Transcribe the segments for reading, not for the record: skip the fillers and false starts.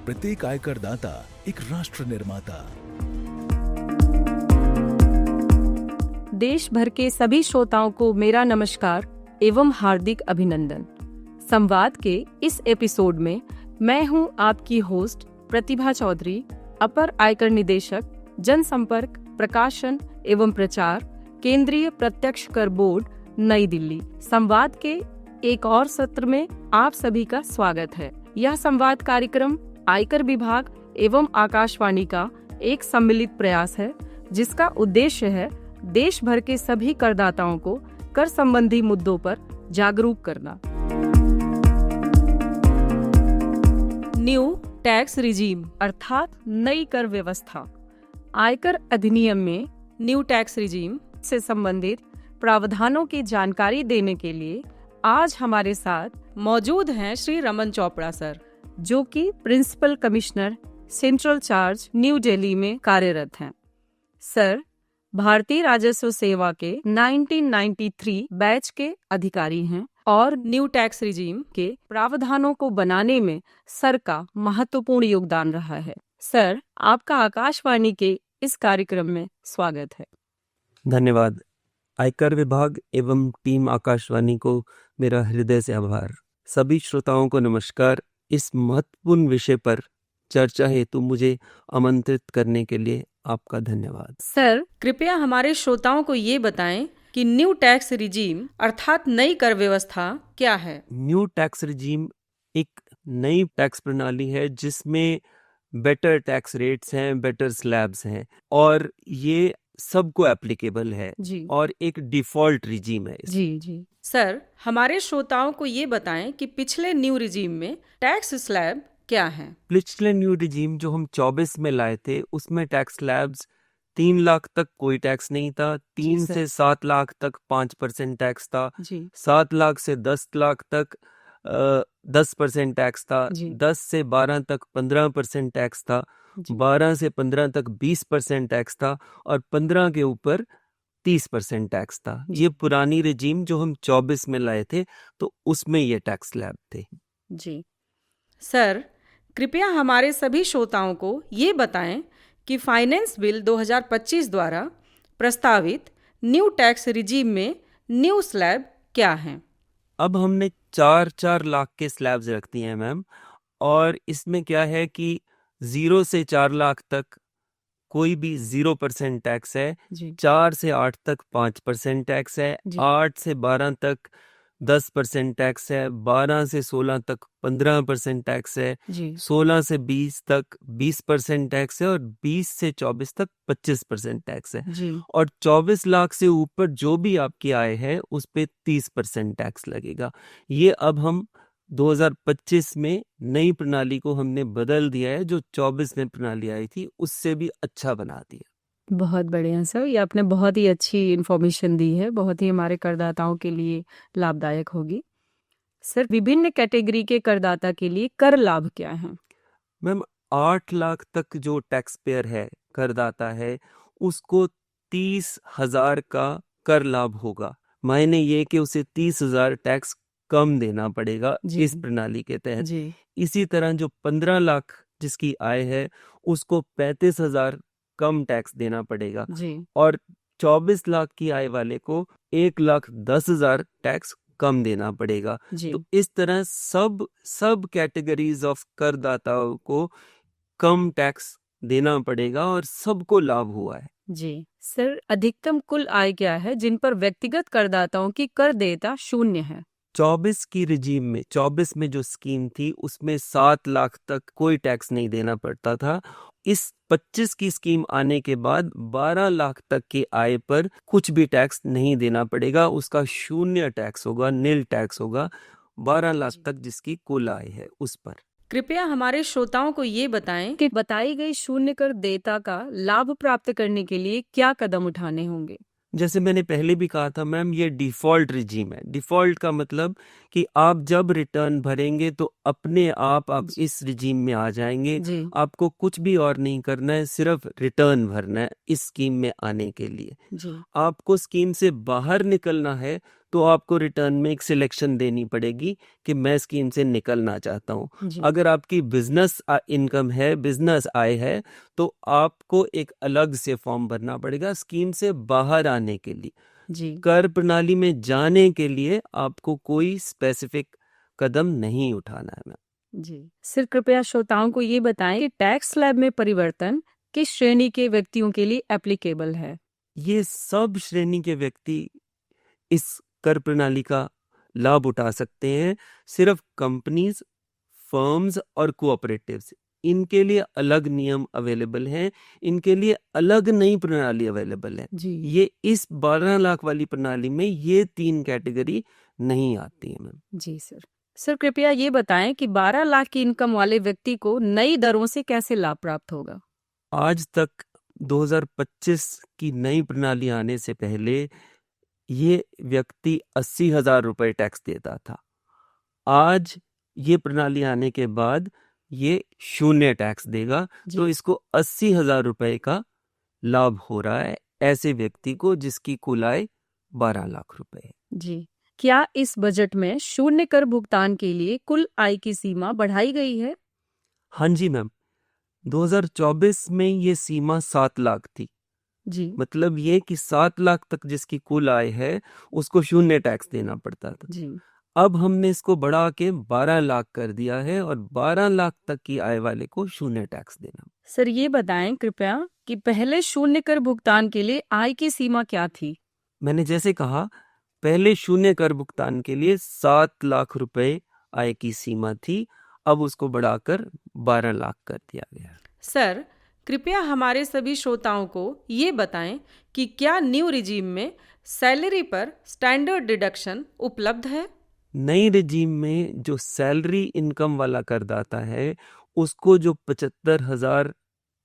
प्रत्येक आयकर दाता एक राष्ट्र निर्माता। देश भर के सभी श्रोताओं को मेरा नमस्कार एवं हार्दिक अभिनंदन। संवाद के इस एपिसोड में मैं हूं आपकी होस्ट प्रतिभा चौधरी, अपर आयकर निदेशक, जनसंपर्क, प्रकाशन एवं प्रचार, केंद्रीय प्रत्यक्ष कर बोर्ड, नई दिल्ली। संवाद के एक और सत्र में आप सभी का स्वागत है। यह संवाद कार्यक्रम आयकर विभाग एवं आकाशवाणी का एक सम्मिलित प्रयास है, जिसका उद्देश्य है देश भर के सभी करदाताओं को कर संबंधी मुद्दों पर जागरूक करना। न्यू टैक्स रिजीम अर्थात नई कर व्यवस्था। आयकर अधिनियम में न्यू टैक्स रिजीम से संबंधित प्रावधानों की जानकारी देने के लिए आज हमारे साथ मौजूद हैं श्री रमन चोपड़ा सर, जो कि principal commissioner central charge new Delhi में कार्यरत हैं। सर भारतीय राजस्व सेवा के 1993 बैच के अधिकारी हैं और न्यू टैक्स रिजीम के प्रावधानों को बनाने में सर का महत्वपूर्ण योगदान रहा है। सर, आपका आकाशवाणी के इस कार्यक्रम में स्वागत है। धन्यवाद। आयकर विभाग एवं टीम आकाशवाणी को मेरा हृदय से आभार। सभी श्रोताओं को नमस्कार। इस महत्वपूर्ण विषय पर चर्चा हेतु मुझे आमंत्रित करने के लिए आपका धन्यवाद। सर, कृपया हमारे श्रोताओं को ये बताएं कि न्यू टैक्स रिजीम अर्थात नई कर व्यवस्था क्या है? न्यू टैक्स रिजीम एक नई टैक्स प्रणाली है जिसमें बेटर टैक्स रेट्स हैं, बेटर स्लैब्स हैं और ये सबको एप्लीकेबल है जी। और एक डिफॉल्ट रिजीम है। जी। सर, हमारे श्रोताओं को ये बताएं कि पिछले न्यू रिजीम में टैक्स स्लैब क्या है? पिछले न्यू रिजीम जो हम 24 में लाए थे उसमें टैक्स स्लैब्स 3 लाख तक कोई टैक्स नहीं था, 3 से 7 लाख तक 5% टैक्स था, 7 लाख से 10 लाख तक 10% टैक्स था, 10 से 12 तक 15% टैक्स था, 12 से 15 तक 20% टैक्स था और 15 के ऊपर 30% टैक्स था। ये पुरानी रिजीम जो हम 24 में लाए थे तो उसमें ये टैक्स स्लैब थे। जी। सर, कृपया हमारे सभी श्रोताओं को ये बताएं कि फाइनेंस बिल 2025 द्वारा प्रस्तावित न्यू टैक्स रिजीम में न्यू स्लैब क्या हैं? अब हमने 4 लाख के स्लैब्स रख दिए हैं मैम, और इसमें क्या है कि 0 से 4 लाख तक कोई भी 0% टैक्स है, 4 से 8 तक 5% टैक्स है, 8 से 12 तक 10% टैक्स है, 12 से 16 तक 15% टैक्स है, 16 से 20 तक 20% टैक्स है और 20 से 24 तक 25% टैक्स है और 24 लाख से ऊपर जो भी आपकी आय है उस पे 30% टैक्स लगेगा। ये अब हम 2025 में नई प्रणाली को हमने बदल दिया है, जो 24 में प्रणाली आई थी उससे भी अच्छा बना दिया। बहुत बढ़िया सर, ये आपने बहुत ही अच्छी इन्फॉर्मेशन दी है, बहुत ही हमारे करदाताओं के लिए लाभदायक होगी। सर, विभिन्न कैटेगरी के करदाता के लिए कर लाभ क्या है? मैम 8 लाख तक जो टैक्स पेयर है, करदाता है, उसको 30,000 का कर लाभ होगा। मायने ये कि उसे 30,000 टैक्स कम देना पड़ेगा इस प्रणाली के तहत। इसी तरह जो 15 लाख जिसकी आय है उसको 35,000 कम टैक्स देना पड़ेगा और 24 लाख की आय वाले को 1,10,000 टैक्स कम देना पड़ेगा। तो इस तरह सब कैटेगरीज ऑफ करदाताओं को कम टैक्स देना पड़ेगा और सबको लाभ हुआ है। जी सर, अधिकतम कुल आय क्या है जिन पर व्यक्तिगत करदाताओं की कर देयता शून्य है? 24 की रिजीम में, 24 में जो स्कीम थी उसमें 7 लाख तक कोई टैक्स नहीं देना पड़ता था। इस 25 की स्कीम आने के बाद 12 लाख तक की आय पर कुछ भी टैक्स नहीं देना पड़ेगा, उसका शून्य टैक्स होगा, नील टैक्स होगा। 12 लाख तक जिसकी कुल आय है उस पर। कृपया हमारे श्रोताओं को ये बताएं कि बताई गई शून्य कर देयता का लाभ प्राप्त करने के लिए क्या कदम उठाने होंगे? जैसे मैंने पहले भी कहा था मैम, ये डिफॉल्ट रिजीम है। डिफॉल्ट का मतलब कि आप जब रिटर्न भरेंगे तो अपने आप इस रिजीम में आ जाएंगे। आपको कुछ भी और नहीं करना है, सिर्फ रिटर्न भरना है इस स्कीम में आने के लिए। आपको स्कीम से बाहर निकलना है तो आपको रिटर्न में एक सिलेक्शन देनी पड़ेगी कि मैं स्कीम से निकलना चाहता हूँ। जी अगर आपकी बिजनेस इनकम है, बिजनेस आय है, तो आपको एक अलग से फॉर्म भरना पड़ेगा स्कीम से बाहर आने के लिए। जी कर प्रणाली में जाने के लिए आपको कोई स्पेसिफिक कदम नहीं उठाना है मैम। जी सर, कृपया श्रोताओं को ये बताएं कि टैक्स स्लैब में परिवर्तन किस श्रेणी के व्यक्तियों के लिए एप्लीकेबल है? ये सब श्रेणी के व्यक्ति इस कर प्रणाली का लाभ उठा सकते हैं। सिर्फ कंपनीज, फर्म्स और कोऑपरेटिव्स, इनके लिए अलग नियम अवेलेबल हैं, इनके लिए अलग नई प्रणाली अवेलेबल है। जी ये इस 12 लाख वाली प्रणाली में ये 3 कैटेगरी नहीं आती है मैम। जी सर। सर कृपया ये बताएं कि 12 लाख की इनकम वाले व्यक्ति को नई दरों से कैसे लाभ प्राप्त होगा? आज तक 2025 की नई प्रणाली आने से पहले ये व्यक्ति 80,000 रुपए टैक्स देता था। आज ये प्रणाली आने के बाद ये 0 टैक्स देगा, जी। तो इसको 80,000 रुपए का लाभ हो रहा है ऐसे व्यक्ति को जिसकी कुल आय 12 लाख रुपए है। जी, क्या इस बजट में शून्य कर भुगतान के लिए कुल आय की सीमा बढ़ाई गई है? हाँ जी मैम, 2024 में ये सीमा 7 लाख थी। जी मतलब ये कि 7 लाख तक जिसकी कुल आय है उसको 0 टैक्स देना पड़ता था। जी अब हमने इसको बढ़ा के 12 लाख कर दिया है और 12 लाख तक की आय वाले को 0 टैक्स देना। सर ये बताएं कृपया कि पहले शून्य कर भुगतान के लिए आय की सीमा क्या थी? मैंने जैसे कहा, पहले 0 कर भुगतान के लिए 7 लाख रुपए आय की सीमा थी, अब उसको बढ़ाकर 12 लाख कर दिया गया। सर कृपया हमारे सभी श्रोताओं को ये बताएं कि क्या न्यू रिजीम में सैलरी पर स्टैंडर्ड डिडक्शन उपलब्ध है? नई रिजीम में जो सैलरी इनकम वाला करदाता है उसको जो 75,000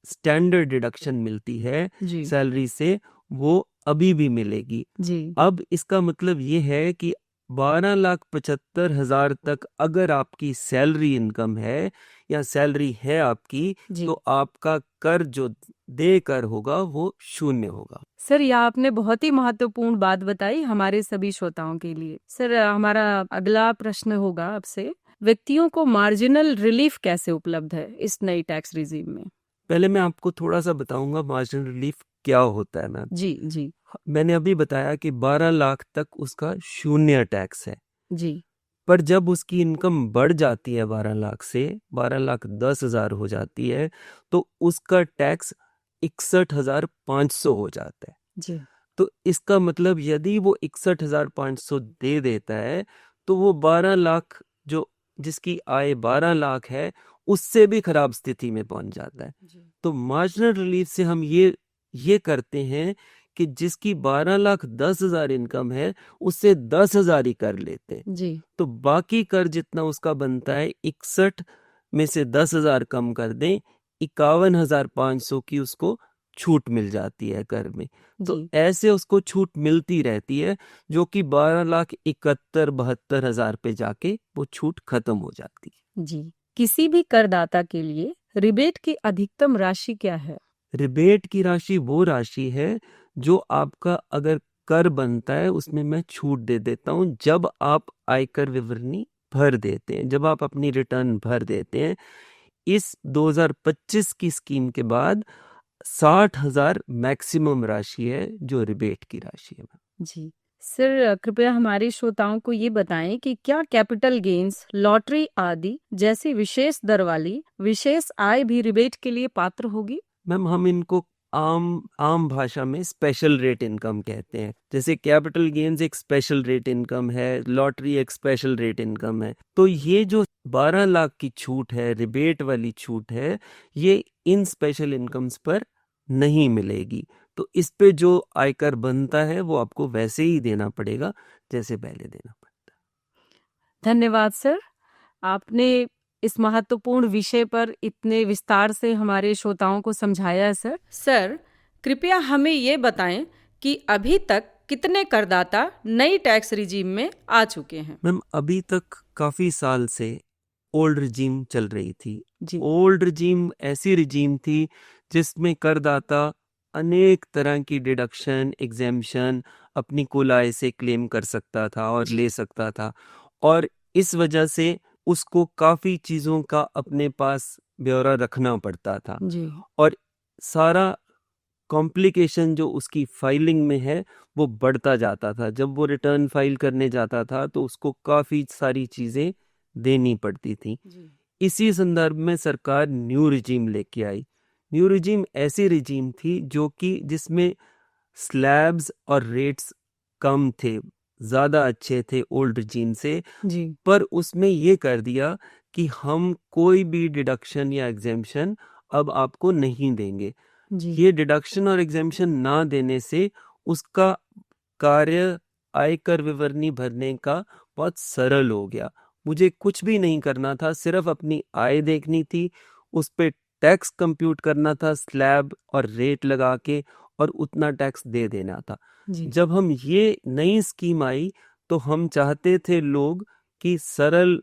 स्टैंडर्ड डिडक्शन मिलती है जी सैलरी से, वो अभी भी मिलेगी। जी अब इसका मतलब ये है कि 12,75,000 तक अगर आपकी सैलरी इनकम है या सैलरी है आपकी, जी तो आपका कर जो देकर होगा वो 0 होगा। सर, यह आपने बहुत ही महत्वपूर्ण बात बताई हमारे सभी श्रोताओं के लिए। सर हमारा अगला प्रश्न होगा आपसे, व्यक्तियों को मार्जिनल रिलीफ कैसे उपलब्ध है इस नई टैक्स रिजीम में? पहले मैं आपको थोड़ा सा बताऊंगा मार्जिनल रिलीफ क्या होता है मैम। जी जी मैंने अभी बताया कि 12 लाख तक उसका 0 टैक्स है, जी पर जब उसकी इनकम बढ़ जाती है 12 लाख से 12,10,000 हो जाती है, तो उसका टैक्स 61,500 हो जाता है। जी तो इसका मतलब यदि वो 61,500 दे देता है, तो वो 12 लाख जो जिसकी आय 12 लाख है उससे भी खराब स्थिति में पहुंच जाता है। तो मार्जिनल रिलीफ से हम ये करते हैं कि जिसकी 12,10,000 इनकम है उससे 10,000 ही कर लेते हैं, जी तो बाकी कर जितना उसका बनता है 61 में से 10,000 कम कर दें, 51,500 की उसको छूट मिल जाती है कर में। तो जी ऐसे उसको छूट मिलती रहती है, जो कि 12,71,72,000 पे जाके वो छूट खत्म हो जाती है। जी किसी भी करदाता के लिए रिबेट की अधिकतम राशि क्या है? रिबेट की राशि वो राशि है जो आपका अगर कर बनता है उसमें मैं छूट दे देता हूँ जब आप आयकर विवरणी भर देते हैं, जब आप अपनी रिटर्न भर देते हैं। इस 2025 की स्कीम के बाद 60,000 मैक्सिमम राशि है जो रिबेट की राशि है। जी सर, कृपया हमारे श्रोताओं को ये बताएं कि क्या कैपिटल गेन्स, लॉटरी आदि जैसी विशेष दर वाली विशेष आय भी रिबेट के लिए पात्र होगी? मैम, हम इनको आम भाषा में स्पेशल रेट इनकम कहते हैं। जैसे कैपिटल गेन्स एक स्पेशल रेट इनकम है, लॉटरी एक स्पेशल रेट इनकम है। तो ये जो 12 लाख की छूट है, रिबेट वाली छूट है, ये इन स्पेशल इनकम्स पर नहीं मिलेगी। तो इस पे जो आयकर बनता है वो आपको वैसे ही देना पड़ेगा जैसे पहले देना पड़ता है। धन्यवाद सर, आपने इस महत्वपूर्ण विषय पर इतने विस्तार से हमारे श्रोताओं को समझाया है सर। सर कृपया हमें ये बताएं कि अभी तक कितने करदाता नई टैक्स रिजीम में आ चुके हैं? मैम, अभी तक काफी साल से ओल्ड रिजीम चल रही थी। जी ओल्ड रिजीम ऐसी रिजीम थी जिसमें करदाता अनेक तरह की डिडक्शन, एग्जेम्पशन अपनी कुल आय से क्लेम कर सकता था और ले सकता था, और इस वजह से उसको काफ़ी चीज़ों का अपने पास ब्यौरा रखना पड़ता था, जी और सारा कॉम्प्लिकेशन जो उसकी फाइलिंग में है वो बढ़ता जाता था। जब वो रिटर्न फाइल करने जाता था तो उसको काफ़ी सारी चीज़ें देनी पड़ती थी। जी इसी संदर्भ में सरकार न्यू रिजीम लेके आई। न्यू रिजीम ऐसी रिजीम थी जो कि जिसमें स्लैब्स और रेट्स कम थे, ज़्यादा अच्छे थे ओल्ड रिजीम से, जी पर उसमें ये कर दिया कि हम कोई भी डिडक्शन या एग्जेम्पशन अब आपको नहीं देंगे। जी ये डिडक्शन और एग्जेम्पशन ना देने से उसका कार्य आयकर विवरणी भरने का बहुत सरल हो गया। मुझे कुछ भी नहीं करना था, सिर्फ अपनी आय देखनी थी, उस पे टैक्स कंप्यूट करना था स्लैब और रेट लगा के, और उतना टैक्स दे देना था। जी जब हम ये नई स्कीम आई तो हम चाहते थे लोग कि सरल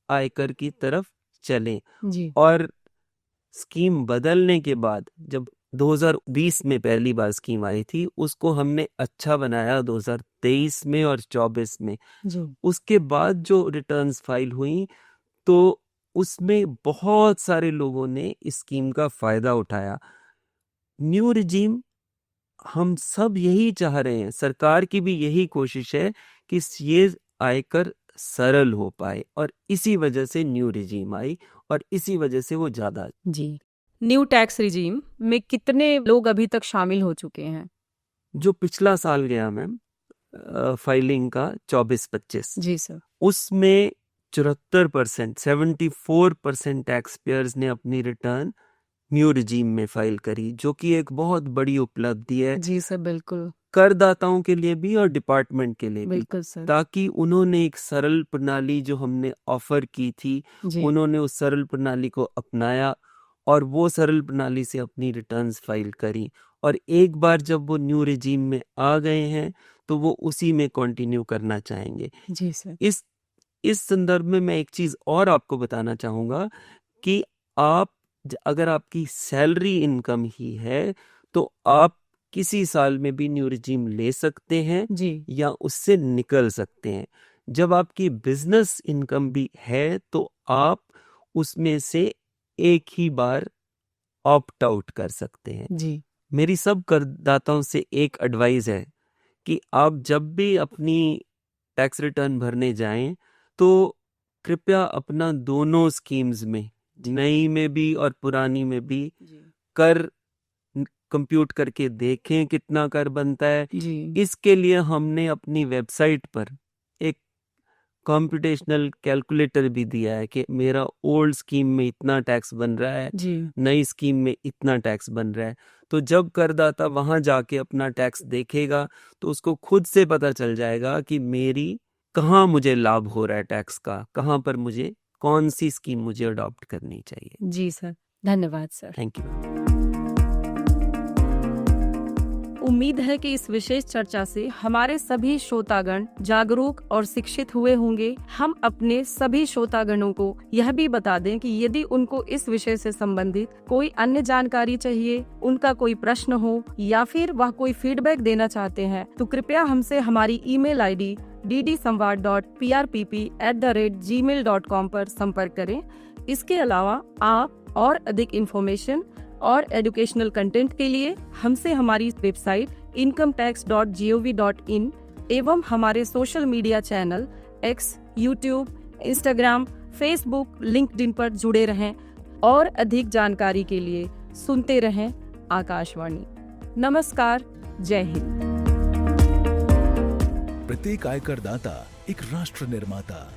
आयकर की तरफ चलें, जी और स्कीम बदलने के बाद जब 2020 में पहली बार स्कीम आई थी, उसको हमने अच्छा बनाया 2023 में और 24 में। जी उसके बाद जो रिटर्न्स फाइल हुई तो उसमें बहुत सारे लोगों ने इस स्कीम का फायदा उठाया। न्यू रिजीम, हम सब यही चाह रहे हैं, सरकार की भी यही कोशिश है कि ये आयकर सरल हो पाए, और इसी वजह से न्यू रिजीम आई, और इसी वजह से वो ज़्यादा। जी न्यू टैक्स रिजीम में कितने लोग अभी तक शामिल हो चुके हैं? जो पिछला साल गया मैम फाइलिंग का 24-25, जी सर। उसमें 74%, 74% टैक्स पेयर्स ने अपनी रिटर्न न्यू रिजीम में फाइल करी, जो कि एक बहुत बड़ी उपलब्धि है जी सर, बिल्कुल करदाताओं के लिए भी और डिपार्टमेंट के लिए भी, बिल्कुल सर। ताकि उन्होंने एक सरल प्रणाली जो हमने ऑफर की थी, जी उन्होंने उस सरल प्रणाली को अपनाया और वो सरल प्रणाली से अपनी रिटर्न्स फाइल करी, और एक बार जब वो न्यू रिजीम में आ गए हैं तो वो उसी में कंटिन्यू करना चाहेंगे। जी सर। इस संदर्भ में मैं एक चीज़ और आपको बताना चाहूँगा कि आप अगर आपकी सैलरी इनकम ही है तो आप किसी साल में भी न्यू रिजीम ले सकते हैं जी या उससे निकल सकते हैं। जब आपकी बिजनेस इनकम भी है तो आप उसमें से एक ही बार ऑप्ट आउट कर सकते हैं। जी मेरी सब करदाताओं से एक एडवाइस है कि आप जब भी अपनी टैक्स रिटर्न भरने जाएं तो कृपया अपना दोनों स्कीम्स में, नई में भी और पुरानी में भी, कर कंप्यूट करके देखें कितना कर बनता है। जी इसके लिए हमने अपनी वेबसाइट पर एक कंप्यूटेशनल कैलकुलेटर भी दिया है कि मेरा ओल्ड स्कीम में इतना टैक्स बन रहा है, जी नई स्कीम में इतना टैक्स बन रहा है। तो जब करदाता वहां जाके अपना टैक्स देखेगा तो उसको खुद से पता चल जाएगा कि मेरी कहाँ मुझे लाभ हो रहा है टैक्स का, कहाँ पर मुझे कौन सी स्कीम मुझे अडॉप्ट करनी चाहिए। जी सर, धन्यवाद सर। Thank you. उम्मीद है कि इस विशेष चर्चा से हमारे सभी श्रोतागण जागरूक और शिक्षित हुए होंगे। हम अपने सभी श्रोतागणों को यह भी बता दें कि यदि उनको इस विषय से संबंधित कोई अन्य जानकारी चाहिए, उनका कोई प्रश्न हो या फिर वह कोई फीडबैक देना चाहते हैं तो कृपया हमसे हमारी ईमेल आईडी ddsamvad.prpp@gmail.com पर संपर्क करें। इसके अलावा आप और अधिक इन्फॉर्मेशन और एजुकेशनल कंटेंट के लिए हमसे हमारी वेबसाइट incometax.gov.in एवं हमारे social media channel x, YouTube, Instagram, Facebook, LinkedIn पर जुड़े रहें और अधिक जानकारी के लिए सुनते रहें आकाशवाणी। नमस्कार, जय हिंद। प्रत्येक आयकर दाता एक राष्ट्र निर्माता